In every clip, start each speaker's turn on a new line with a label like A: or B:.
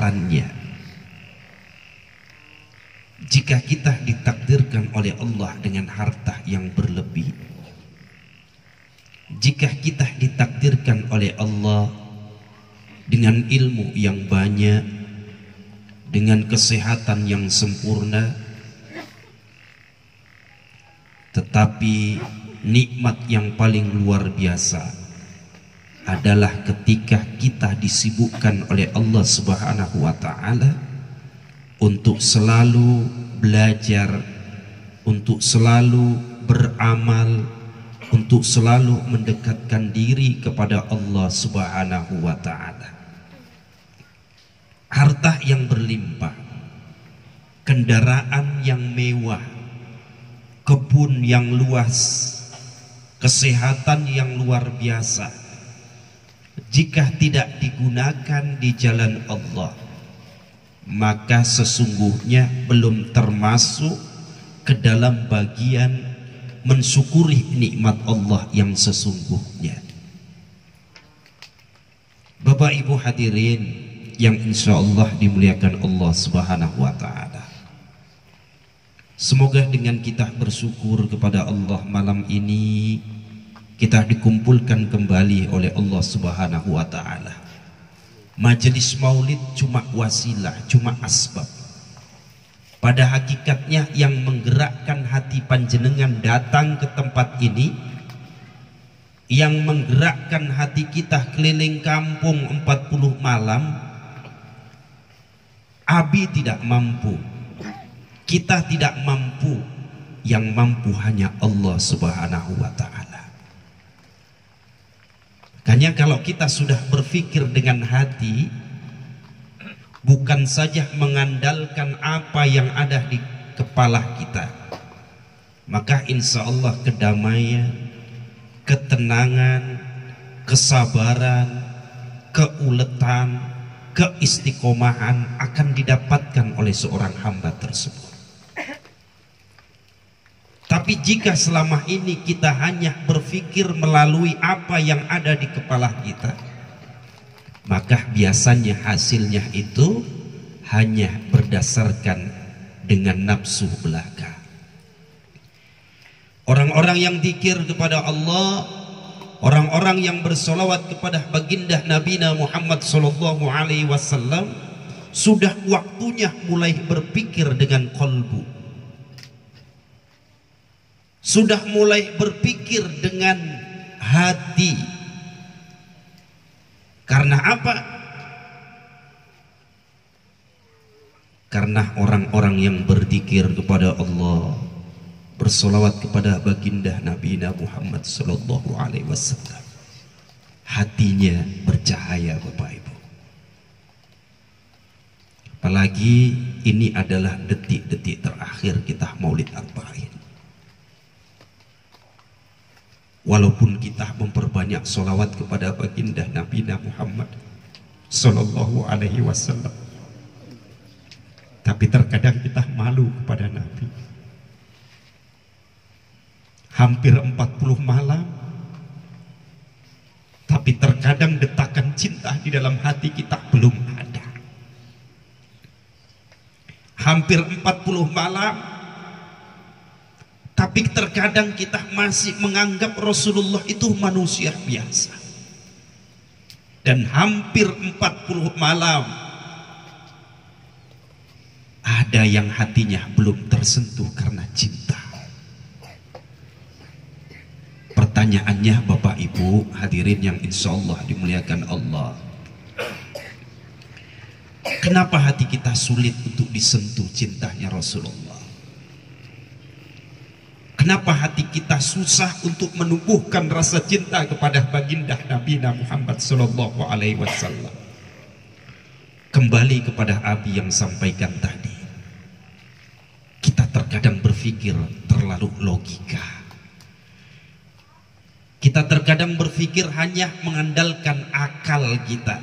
A: takarannya. Jika kita ditakdirkan oleh Allah dengan harta yang berlebih, jika kita ditakdirkan oleh Allah dengan ilmu yang banyak, dengan kesehatan yang sempurna, tetapi nikmat yang paling luar biasa adalah ketika kita disibukkan oleh Allah Subhanahu wa Ta'ala untuk selalu belajar, untuk selalu beramal, untuk selalu mendekatkan diri kepada Allah Subhanahu wa Ta'ala. Harta yang berlimpah, kendaraan yang mewah, kebun yang luas, kesehatan yang luar biasa, jika tidak digunakan di jalan Allah, maka sesungguhnya belum termasuk ke dalam bagian mensyukuri nikmat Allah yang sesungguhnya. Bapak Ibu hadirin yang insya Allah dimuliakan Allah Subhanahu wa Ta'ala, semoga dengan kita bersyukur kepada Allah malam ini, kita dikumpulkan kembali oleh Allah Subhanahu wa Ta'ala. Majelis maulid cuma wasilah, cuma asbab. Pada hakikatnya yang menggerakkan hati panjenengan datang ke tempat ini, yang menggerakkan hati kita keliling kampung 40 malam, Abi tidak mampu, kita tidak mampu, yang mampu hanya Allah Subhanahu wa Ta'ala. Makanya kalau kita sudah berpikir dengan hati, bukan saja mengandalkan apa yang ada di kepala kita, maka insya Allah kedamaian, ketenangan, kesabaran, keuletan, keistiqomahan akan didapatkan oleh seorang hamba tersebut. Tapi jika selama ini kita hanya berpikir melalui apa yang ada di kepala kita, maka biasanya hasilnya itu hanya berdasarkan dengan nafsu belaka. Orang-orang yang zikir kepada Allah, orang-orang yang bersolawat kepada baginda Nabi Muhammad sallallahu alaihi wasallam, sudah waktunya mulai berpikir dengan qalbu, sudah mulai berpikir dengan hati. Karena apa? Karena orang-orang yang berzikir kepada Allah, bersolawat kepada baginda Nabi Muhammad sallallahu alaihi wasallam, hatinya bercahaya Bapak Ibu. Apalagi ini adalah detik-detik terakhir kita Maulid Arba'in. Walaupun kita memperbanyak solawat kepada baginda Nabi Muhammad sallallahu alaihi wasallam, tapi terkadang kita malu kepada Nabi. Hampir 40 malam, tapi terkadang detakan cinta di dalam hati kita belum ada. Hampir 40 malam, tapi terkadang kita masih menganggap Rasulullah itu manusia biasa. Dan hampir 40 malam, ada yang hatinya belum tersentuh karena cinta. Pertanyaannya Bapak Ibu hadirin yang insya Allah dimuliakan Allah, kenapa hati kita sulit untuk disentuh cintanya Rasulullah? Kenapa hati kita susah untuk menumbuhkan rasa cinta kepada baginda Nabi Muhammad sallallahu alaihi wasallam? Kembali kepada Abi yang sampaikan tadi, kita terkadang berpikir terlalu logika. Kita terkadang berpikir hanya mengandalkan akal kita.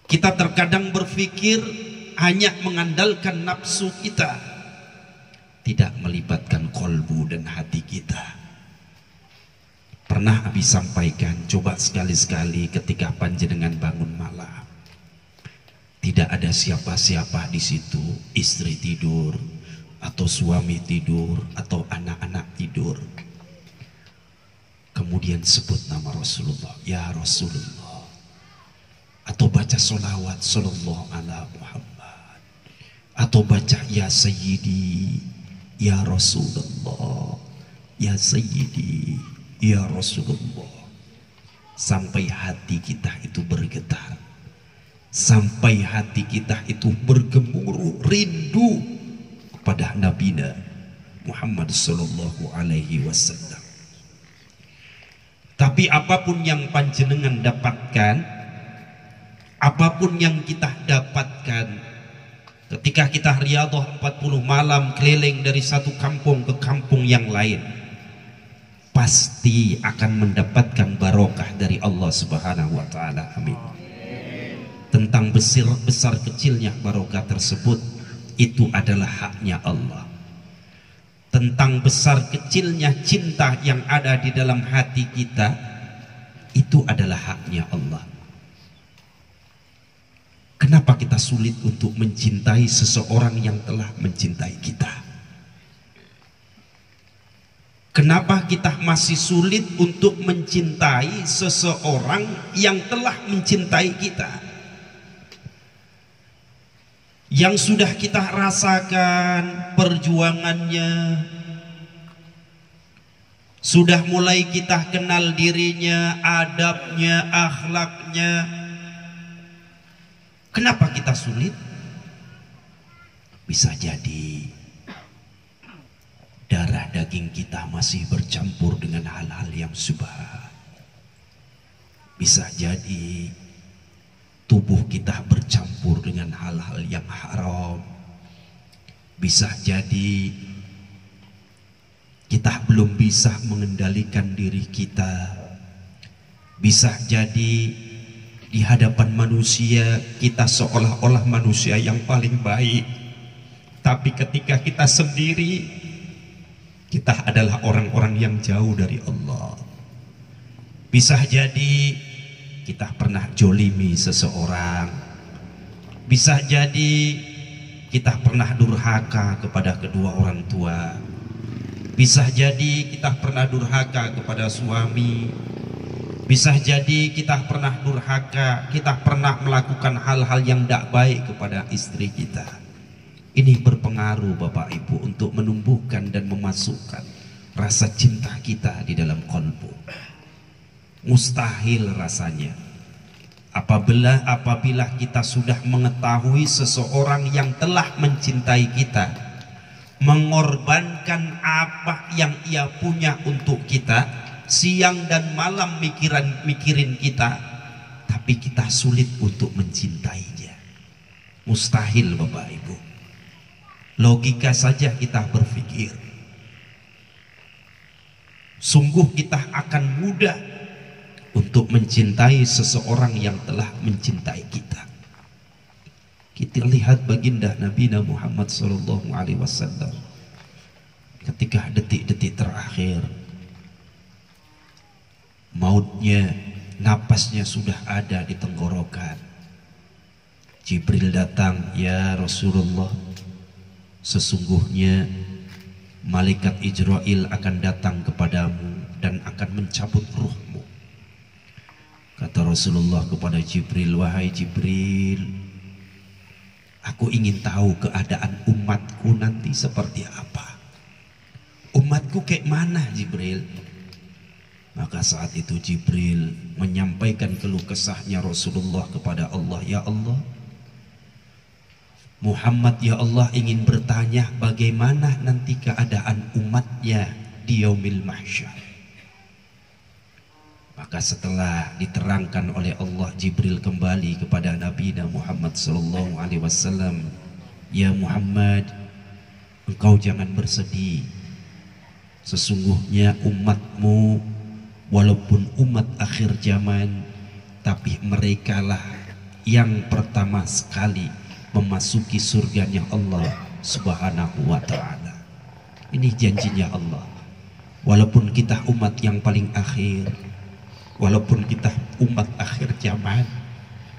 A: Kita terkadang berpikir hanya mengandalkan nafsu kita, tidak melibatkan kolbu dan hati kita. Pernah Abi sampaikan, coba sekali-sekali ketika panjenengan bangun malam, tidak ada siapa-siapa di situ, istri tidur, atau suami tidur, atau anak-anak tidur. Kemudian sebut nama Rasulullah, ya Rasulullah, atau baca sholawat sallallahu ala Muhammad, atau baca ya Sayyidi, ya Rasulullah, ya Sayyidi, ya Rasulullah, sampai hati kita itu bergetar, sampai hati kita itu bergemuruh rindu kepada Nabi Muhammad sallallahu alaihi wasallam. Tapi apapun yang panjenengan dapatkan, apapun yang kita dapatkan, ketika kita riyadhah 40 malam keliling dari satu kampung ke kampung yang lain, pasti akan mendapatkan barokah dari Allah Subhanahu wa taala. Amin. Tentang besar kecilnya barokah tersebut, itu adalah haknya Allah. Tentang besar kecilnya cinta yang ada di dalam hati kita, itu adalah haknya Allah. Kenapa kita sulit untuk mencintai seseorang yang telah mencintai kita? Kenapa kita masih sulit untuk mencintai seseorang yang telah mencintai kita? Yang sudah kita rasakan perjuangannya, sudah mulai kita kenal dirinya, adabnya, akhlaknya. Kenapa kita sulit? Bisa jadi darah daging kita masih bercampur dengan hal-hal yang syubhat. Bisa jadi tubuh kita bercampur dengan hal-hal yang haram. Bisa jadi kita belum bisa mengendalikan diri kita. Bisa jadi di hadapan manusia kita seolah-olah manusia yang paling baik, tapi ketika kita sendiri, kita adalah orang-orang yang jauh dari Allah. Bisa jadi kita pernah jolimi seseorang. Bisa jadi kita pernah durhaka kepada kedua orang tua. Bisa jadi kita pernah durhaka kepada suami. Bisa jadi kita pernah durhaka, kita pernah melakukan hal-hal yang tidak baik kepada istri kita. Ini berpengaruh Bapak Ibu untuk menumbuhkan dan memasukkan rasa cinta kita di dalam qalbu. Mustahil rasanya apabila kita sudah mengetahui seseorang yang telah mencintai kita, mengorbankan apa yang ia punya untuk kita, siang dan malam mikirin kita, tapi kita sulit untuk mencintainya. Mustahil Bapak Ibu. Logika saja kita berpikir, sungguh kita akan mudah untuk mencintai seseorang yang telah mencintai kita. Kita lihat baginda Nabi Muhammad SAW ketika detik-detik terakhir mautnya, napasnya sudah ada di tenggorokan. Jibril datang, ya Rasulullah, sesungguhnya malaikat Ijrail akan datang kepadamu dan akan mencabut ruhmu. Kata Rasulullah kepada Jibril, wahai Jibril, aku ingin tahu keadaan umatku nanti seperti apa. Umatku kayak mana Jibril? Maka saat itu Jibril menyampaikan keluh kesahnya Rasulullah kepada Allah. Ya Allah, Muhammad ya Allah ingin bertanya bagaimana nanti keadaan umatnya di yaumil mahsyar. Maka setelah diterangkan oleh Allah, Jibril kembali kepada Nabi Muhammad SAW. Ya Muhammad, engkau jangan bersedih. Sesungguhnya umatmu walaupun umat akhir zaman, tapi merekalah yang pertama sekali memasuki surganya Allah Subhanahu wa ta'ala. Ini janjinya Allah. Walaupun kita umat yang paling akhir, walaupun kita umat akhir zaman,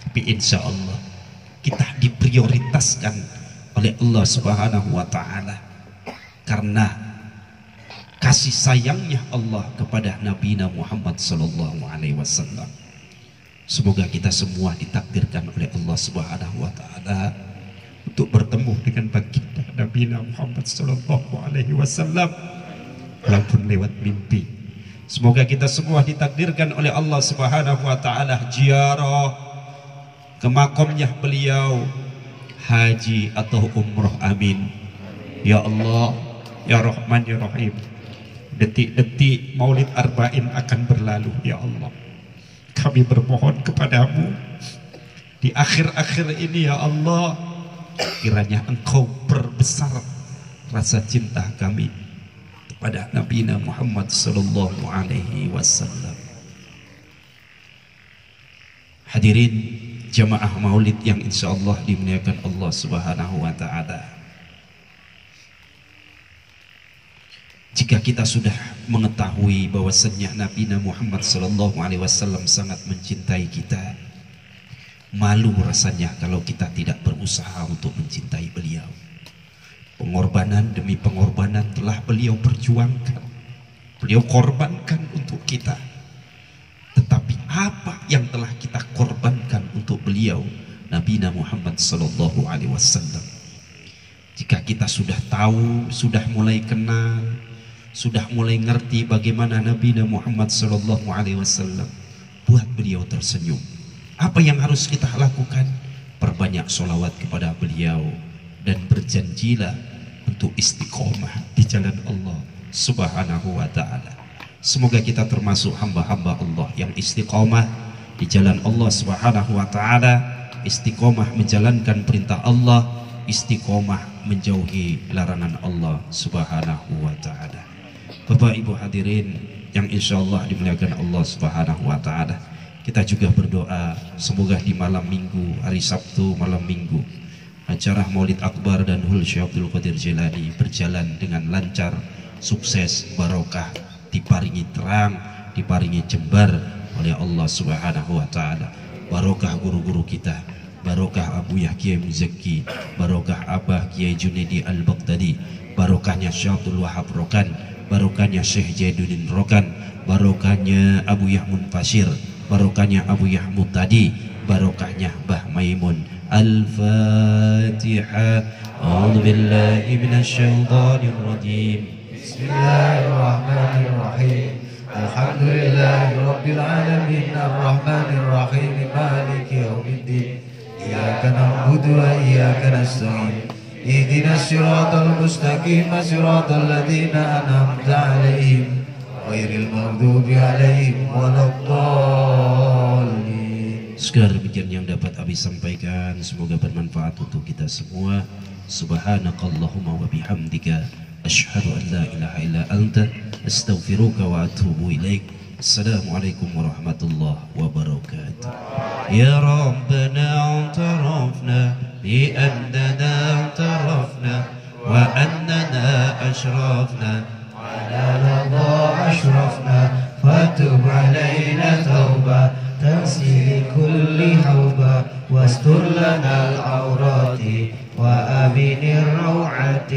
A: tapi insya Allah kita diprioritaskan oleh Allah Subhanahu wa Ta'ala karena kasih sayangnya Allah kepada Nabi Muhammad Sallallahu Alaihi Wasallam. Semoga kita semua ditakdirkan oleh Allah Subhanahu wa Ta'ala untuk bertemu dengan baginda Nabi Muhammad Sallallahu Alaihi Wasallam walaupun lewat mimpi. Semoga kita semua ditakdirkan oleh Allah Subhanahu wa Ta'ala ziarah ke makamnya beliau, haji atau umroh, amin ya Allah ya Rahman ya Rahim. Detik-detik Maulid Arba'in akan berlalu ya Allah, kami bermohon kepadamu di akhir-akhir ini ya Allah, kiranya Engkau perbesar rasa cinta kami pada Nabi Muhammad Sallallahu Alaihi Wasallam. Hadirin jamaah maulid yang insya Allah dimuliakan Allah Subhanahu wa Ta'ala, jika kita sudah mengetahui bahwasannya Nabi Muhammad Sallallahu Alaihi Wasallam sangat mencintai kita, malu rasanya kalau kita tidak berusaha untuk mencintai beliau. Pengorbanan demi pengorbanan telah beliau perjuangkan, beliau korbankan untuk kita. Tetapi apa yang telah kita korbankan untuk beliau Nabi Muhammad Sallallahu Alaihi Wasallam? Jika kita sudah tahu, sudah mulai kenal, sudah mulai ngerti bagaimana Nabi Muhammad Sallallahu Alaihi Wasallam, buat beliau tersenyum. Apa yang harus kita lakukan? Perbanyak sholawat kepada beliau dan berjanjilah untuk istiqomah di jalan Allah Subhanahu wa Ta'ala. Semoga kita termasuk hamba-hamba Allah yang istiqomah di jalan Allah Subhanahu wa Ta'ala, istiqomah menjalankan perintah Allah, istiqomah menjauhi larangan Allah Subhanahu wa Ta'ala. Bapak Ibu hadirin yang insya Allah dimuliakan Allah Subhanahu wa Ta'ala, kita juga berdoa semoga di malam minggu, hari Sabtu malam minggu, acara Maulid Akbar dan Hul Syekh Abdul Qadir Jilani berjalan dengan lancar, sukses, barokah, diparingi terang, diparingi jembar oleh Allah Subhanahu wa Ta'ala. Barokah guru-guru kita, barokah Abu Yahya Muzaki, barokah Abah Kiai Junaidi Al-Baghdadi, barokahnya Syekh Abdul Wahab Rokan, barokahnya Syekh Jaiduddin Rokan, barokahnya Abu Yahmun Fasir, barokahnya Abu Yahmud tadi, barokahnya Bah Maimun. Al-Fatihah. A'udzu billahi minasyaitonir rajim.
B: Bismillahirrahmanirrahim. Alhamdulillahi rabbil alamin, arrahmanir rahim, maliki yaumiddin. Iyyaka na'budu wa iyyaka nasta'in. Ihdinas siratal mustaqim, siratal ladzina an'amta 'alaihim ghairil maghdubi 'alaihim waladdallin.
A: Segala demikian yang dapat Abi sampaikan, semoga bermanfaat untuk kita semua. Subhanakallahumma wa bihamdika, asyhadu an la ilaha illa anta, astaghfiruka wa atubu ilaik. Assalamualaikum warahmatullahi wabarakatuh. Ya Rabbana i'tarafna bi annana i'tarafna wa annana ashrafna
B: ala Allah ashrafna fatub alaina tauba تغسل كل حوبة واستر لنا العورات وآمن الروعة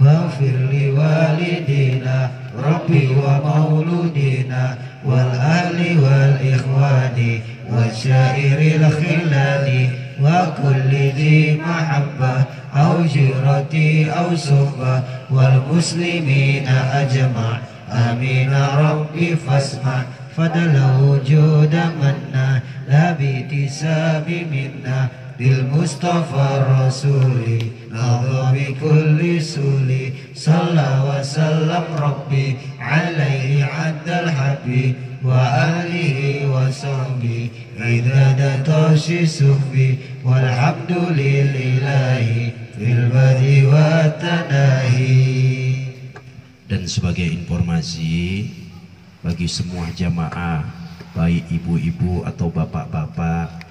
B: واغفر لوالدينا ربي ومولودينا والأهل والإخوان والشائر الخلان وكل ذي محبة أو جيرة أو صحبة والمسلمين أجمع آمين ربي فاسمع فضل وجود منا لا باتساب منا بالمصطفى الرسول نهض بكل سولي صلى وسلم ربي عليه عد الحبيب وآله وصحبه عدد طرش سفي والحمد لله في البدء والتناهي.
A: Dan sebagai informasi bagi semua jamaah, baik ibu-ibu atau bapak-bapak